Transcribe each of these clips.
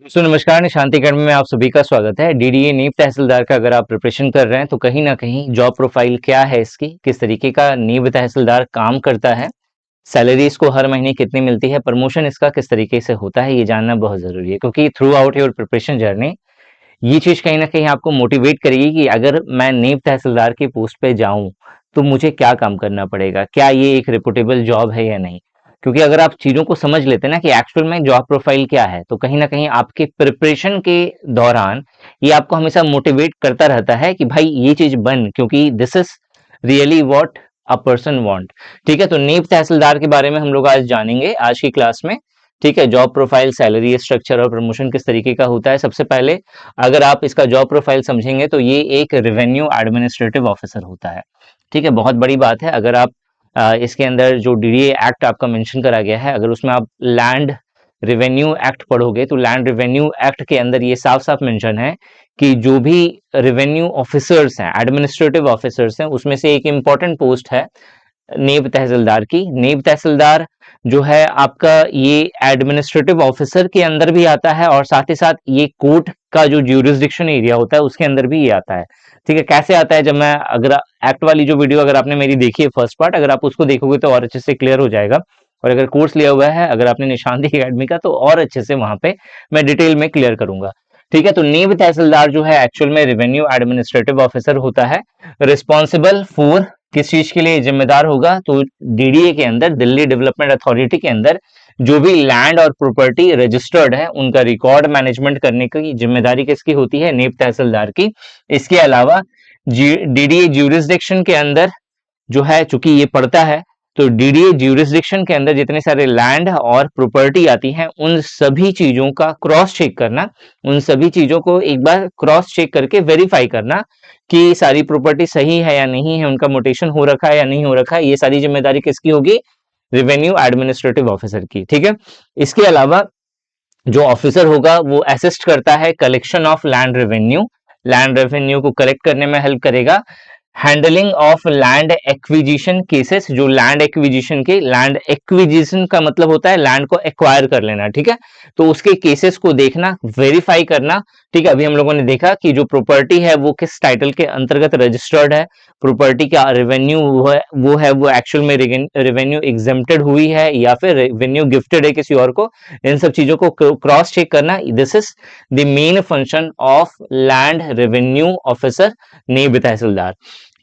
दोस्तों नमस्कार, निशांति अकेडमी में आप सभी का स्वागत है। डीडीए नीव तहसीलदार का अगर आप प्रिपरेशन कर रहे हैं तो कहीं ना कहीं जॉब प्रोफाइल क्या है इसकी, किस तरीके का नीव तहसीलदार काम करता है, सैलरी इसको हर महीने कितनी मिलती है, प्रमोशन इसका किस तरीके से होता है, ये जानना बहुत जरूरी है। क्योंकि through out your preparation journey ये चीज कहीं ना कहीं आपको मोटिवेट करेगी कि अगर मैं नीव तहसीलदार की पोस्ट पे जाऊं तो मुझे क्या काम करना पड़ेगा, क्या ये एक रिपोर्टेबल जॉब है या नहीं। क्योंकि अगर आप चीजों को समझ लेते हैं ना कि एक्चुअल में जॉब प्रोफाइल क्या है, तो कहीं ना कहीं आपके प्रिपरेशन के दौरान ये आपको हमेशा मोटिवेट करता रहता है कि भाई ये चीज बन, क्योंकि this is really what a person want. ठीक है, तो नीव तहसीलदार के बारे में हम लोग आज जानेंगे आज की क्लास में। ठीक है, जॉब प्रोफाइल, सैलरी स्ट्रक्चर और प्रमोशन किस तरीके का होता है। सबसे पहले अगर आप इसका जॉब प्रोफाइल समझेंगे तो ये एक रेवेन्यू एडमिनिस्ट्रेटिव ऑफिसर होता है। ठीक है, बहुत बड़ी बात है। अगर आप इसके अंदर जो डीडीए एक्ट आपका मेंशन करा गया है, अगर उसमें आप लैंड रेवेन्यू एक्ट पढ़ोगे तो लैंड रेवेन्यू एक्ट के अंदर ये साफ साफ मेंशन है कि जो भी रेवेन्यू ऑफिसर्स हैं, एडमिनिस्ट्रेटिव ऑफिसर्स हैं, उसमें से एक इंपॉर्टेंट पोस्ट है नेब तहसीलदार की। नेब तहसीलदार जो है आपका ये एडमिनिस्ट्रेटिव ऑफिसर के अंदर भी आता है और साथ ही साथ ये कोर्ट का जो ज्यूरिसडिक्शन एरिया होता है उसके अंदर भी ये आता है। ठीक है, कैसे आता है, जब मैं अगर एक्ट वाली जो वीडियो अगर आपने मेरी देखी है फर्स्ट पार्ट, अगर आप उसको देखोगे तो और अच्छे से क्लियर हो जाएगा। और अगर कोर्स लिया हुआ है अगर आपने निशांति अकेडमी का, तो और अच्छे से वहां पे मैं डिटेल में क्लियर करूंगा। ठीक है, तो नीब तहसीलदार जो है एक्चुअल में रेवेन्यू एडमिनिस्ट्रेटिव ऑफिसर होता है, रिस्पॉन्सिबल फॉर किस चीज के लिए जिम्मेदार होगा, तो डीडीए के अंदर, दिल्ली डेवलपमेंट अथॉरिटी के अंदर जो भी लैंड और प्रॉपर्टी रजिस्टर्ड है उनका रिकॉर्ड मैनेजमेंट करने की जिम्मेदारी किसकी होती है, नीब तहसीलदार की। इसके अलावा डीडीए ज्यूरिसडिक्शन के अंदर जो है, चूंकि ये पड़ता है, तो डीडीए ज्यूरिसडिक्शन के अंदर जितने सारे लैंड और प्रॉपर्टी आती हैं उन सभी चीजों का क्रॉस चेक करना, उन सभी चीजों को एक बार क्रॉस चेक करके वेरीफाई करना कि सारी प्रॉपर्टी सही है या नहीं है, उनका मोटेशन हो रखा है या नहीं हो रखा है, ये सारी जिम्मेदारी किसकी होगी, रेवेन्यू एडमिनिस्ट्रेटिव ऑफिसर की। ठीक है, इसके अलावा जो ऑफिसर होगा वो असिस्ट करता है collection of land revenue, land revenue को कलेक्ट करने में हेल्प करेगा। Handling of land acquisition cases, जो लैंड एक्विजिशन के, लैंड एक्विजिशन का मतलब होता है लैंड को एक्वायर कर लेना। ठीक है, तो उसके केसेस को देखना, वेरीफाई करना। ठीक है, अभी हम लोगों ने देखा कि जो प्रॉपर्टी है वो किस टाइटल के अंतर्गत रजिस्टर्ड है, प्रॉपर्टी का रेवेन्यू वो एक्चुअल में रेवेन्यू एग्जेम्प्टेड हुई है या फिर रेवेन्यू गिफ्टेड है किसी और को, इन सब चीजों को क्रॉस चेक करना। This is the main function of land revenue officer, Naib Tehsildar.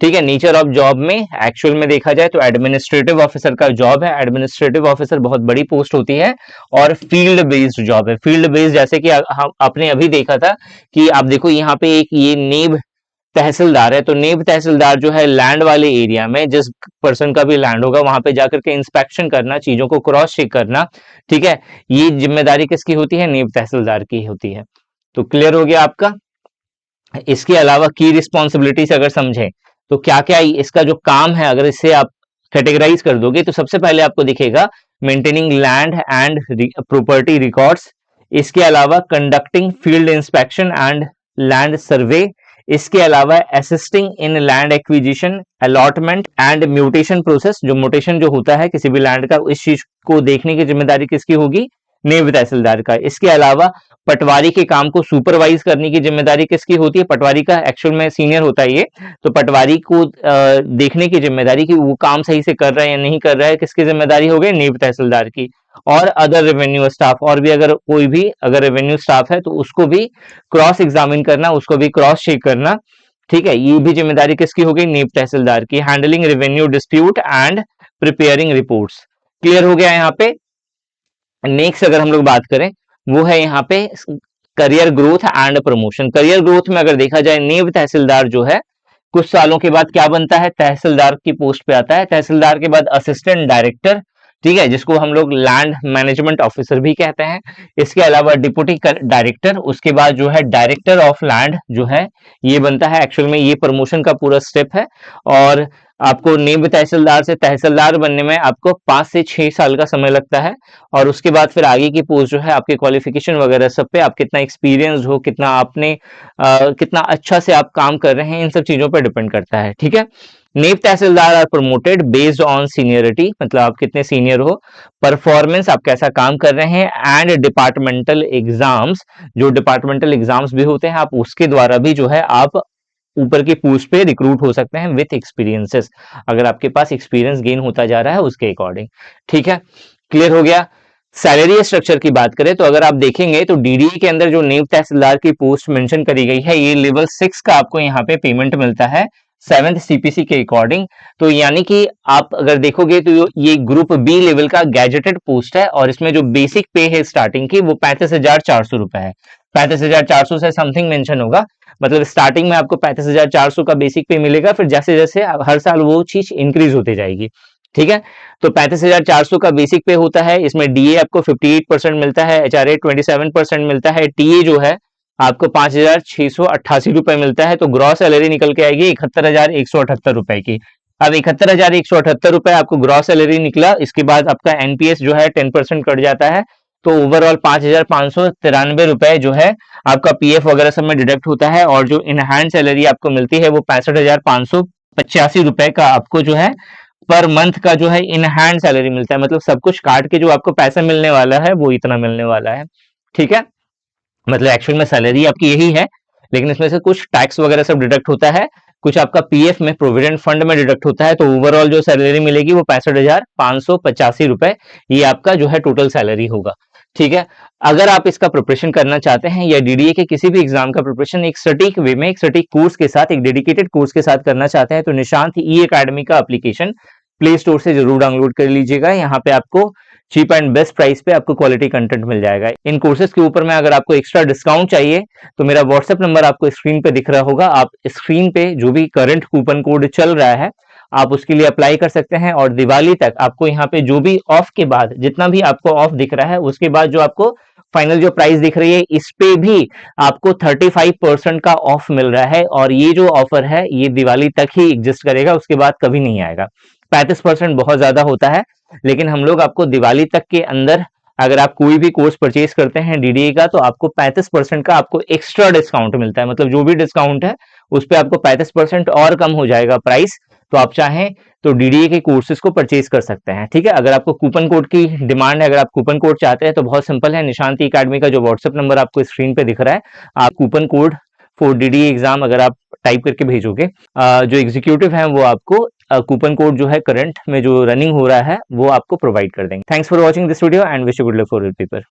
ठीक है, नेचर ऑफ जॉब में एक्चुअल में देखा जाए तो एडमिनिस्ट्रेटिव ऑफिसर का जॉब है, एडमिनिस्ट्रेटिव ऑफिसर बहुत बड़ी पोस्ट होती है और फील्ड बेस्ड जॉब है। फील्ड बेस्ड जैसे कि हम आपने अभी देखा था कि आप देखो यहाँ पे एक ये नेब तहसीलदार है, तो नेब तहसीलदार जो है लैंड वाले एरिया में, जिस पर्सन का भी लैंड होगा वहां पे जाकर के इंस्पेक्शन करना, चीजों को क्रॉस चेक करना। ठीक है, ये जिम्मेदारी किसकी होती है, नेब तहसीलदार की होती है। तो क्लियर हो गया आपका। इसके अलावा की रिस्पॉन्सिबिलिटीज अगर समझें तो क्या क्या इसका जो काम है, अगर इसे आप कैटेगराइज कर दोगे तो सबसे पहले आपको दिखेगा maintaining land and property records. इसके अलावा conducting field inspection and land survey. इसके अलावा assisting in land acquisition, allotment and mutation process, जो म्यूटेशन जो होता है किसी भी लैंड का, इस चीज को देखने की जिम्मेदारी किसकी होगी, नेब तहसीलदार का। इसके अलावा पटवारी के काम को सुपरवाइज करने की जिम्मेदारी किसकी होती है, पटवारी का एक्चुअल में सीनियर होता है ये, तो पटवारी को देखने की जिम्मेदारी कि वो काम सही से कर रहा है या नहीं कर रहा है, किसकी जिम्मेदारी हो गई, नेब तहसीलदार की। और अदर रेवेन्यू स्टाफ, और भी अगर कोई भी अगर रेवेन्यू स्टाफ है तो उसको भी क्रॉस एग्जामिन करना, उसको भी क्रॉस चेक करना। ठीक है, ये भी जिम्मेदारी किसकी हो गई, नेब तहसीलदार की। Handling revenue dispute and preparing reports. Clear हो गया यहाँ पे। नेक्स्ट अगर हम लोग बात करें वो है यहाँ पे career growth and promotion. Career growth में अगर देखा जाए, नेब तहसीलदार जो है कुछ सालों के बाद क्या बनता है, तहसीलदार की पोस्ट पे आता है। तहसीलदार के बाद असिस्टेंट डायरेक्टर, ठीक है, जिसको हम लोग लैंड मैनेजमेंट ऑफिसर भी कहते हैं। इसके अलावा डिप्टी डायरेक्टर, उसके बाद जो है डायरेक्टर ऑफ लैंड जो है ये बनता है। एक्चुअल में ये प्रमोशन का पूरा स्टेप है और आपको नेब तहसीलदार से तहसीलदार बनने में आपको 5 से 6 साल का समय लगता है। और उसके बाद फिर आगे की पोस्ट जो है आपके क्वालिफिकेशन वगैरह सब पे, आप कितना एक्सपीरियंस हो, कितना आपने कितना अच्छा से आप काम कर रहे हैं, इन सब चीजों पर डिपेंड करता है। ठीक है, Naib Tehsildar are promoted based on seniority, मतलब आप कितने सीनियर हो, परफॉर्मेंस आप कैसा काम कर रहे हैं, एंड डिपार्टमेंटल एग्जाम्स, जो डिपार्टमेंटल एग्जाम्स भी होते हैं आप उसके द्वारा भी जो है आप ऊपर की पोस्ट पे रिक्रूट हो सकते हैं विथ एक्सपीरियंसेस, अगर आपके पास एक्सपीरियंस गेन होता जा रहा है उसके अकॉर्डिंग। ठीक है, क्लियर हो गया। सैलरी स्ट्रक्चर की बात करें तो अगर आप देखेंगे तो डीडीए के अंदर जो नायब तहसीलदार की पोस्ट मेंशन करी गई है, ये लेवल 6 का आपको यहाँ पे पेमेंट मिलता है 7th सीपीसी के अकॉर्डिंग। तो यानी कि आप अगर देखोगे तो ये ग्रुप बी लेवल का गैजेटेड पोस्ट है, और इसमें जो बेसिक पे है स्टार्टिंग की वो 35,400 रुपए है। 35,400 से समथिंग मेंशन होगा, मतलब स्टार्टिंग में आपको 35,400 का बेसिक पे मिलेगा, फिर जैसे जैसे हर साल वो चीज इंक्रीज होती जाएगी। ठीक है, तो 35,400 का बेसिक पे होता है, इसमें डीए आपको 58% मिलता है, एचआरए 27% मिलता है, टीए जो है आपको 5,688 रुपए मिलता है। तो ग्रॉस सैलरी निकल के आएगी 71,178 रुपए की। अब 71,178 रुपए आपको ग्रॉस सैलरी निकला, इसके बाद आपका एनपीएस जो है 10% कट जाता है, तो ओवरऑल 5,593 रुपए जो है आपका पीएफ वगैरह सब में डिडक्ट होता है, और जो इन हैंड सैलरी आपको मिलती है वो 65,585 रुपए का आपको जो है पर मंथ का जो है इन हैंड सैलरी मिलता है, मतलब सब कुछ काट के जो आपको पैसा मिलने वाला है वो इतना मिलने वाला है। ठीक है, मतलब एक्चुअल में सैलरी आपकी यही है, लेकिन इसमें से कुछ टैक्स वगैरह सब डिडक्ट होता है, कुछ आपका पीएफ में प्रोविडेंट फंड में डिडक्ट होता है, तो ओवरऑल जो सैलरी मिलेगी वो 65,585 रुपए, ये आपका जो है टोटल सैलरी होगा। ठीक है, अगर आप इसका प्रिपरेशन करना चाहते हैं या डीडीए के किसी भी एग्जाम का प्रिपरेशन एक सटीक वे में, एक सटीक कोर्स के साथ, एक डेडिकेटेड कोर्स के साथ करना चाहते हैं, तो निशांत ई एकेडमी का एप्लीकेशन प्ले स्टोर से जरूर डाउनलोड कर लीजिएगा। यहाँ पे आपको चीप एंड बेस्ट प्राइस पे आपको क्वालिटी कंटेंट मिल जाएगा। इन कोर्सेज के ऊपर में अगर आपको एक्स्ट्रा डिस्काउंट चाहिए तो मेरा व्हाट्सएप नंबर आपको स्क्रीन पे दिख रहा होगा, आप स्क्रीन पे जो भी करंट कूपन कोड चल रहा है आप उसके लिए अप्लाई कर सकते हैं, और दिवाली तक आपको यहाँ पे जो भी ऑफ के बाद जितना भी आपको ऑफ दिख रहा है उसके बाद जो आपको फाइनल जो प्राइस दिख रही है इस पे भी आपको 35% का ऑफ मिल रहा है, और ये जो ऑफर है ये दिवाली तक ही एग्जिस्ट करेगा, उसके बाद कभी नहीं आएगा। 35% बहुत ज्यादा होता है, लेकिन हम लोग आपको दिवाली तक के अंदर अगर आप कोई भी कोर्स परचेज करते हैं डीडीए का तो आपको 35% का आपको एक्स्ट्रा डिस्काउंट मिलता है, मतलब जो भी डिस्काउंट है उस पर आपको 35% और कम हो जाएगा प्राइस। तो आप चाहें तो डीडीए के कोर्सेज को परचेज कर सकते हैं। ठीक है, अगर आपको कूपन कोड की डिमांड है, अगर आप कूपन कोड चाहते हैं तो बहुत सिंपल है, निशांत एकेडमी का जो व्हाट्सएप नंबर आपको स्क्रीन पे दिख रहा है, आप coupon code for DDA exam अगर आप टाइप करके भेजोगे, जो एग्जीक्यूटिव है वो आपको कूपन कोड जो है करंट में जो रनिंग हो रहा है वो आपको प्रोवाइड कर देंगे। Thanks for watching this video and wish you good luck for your paper.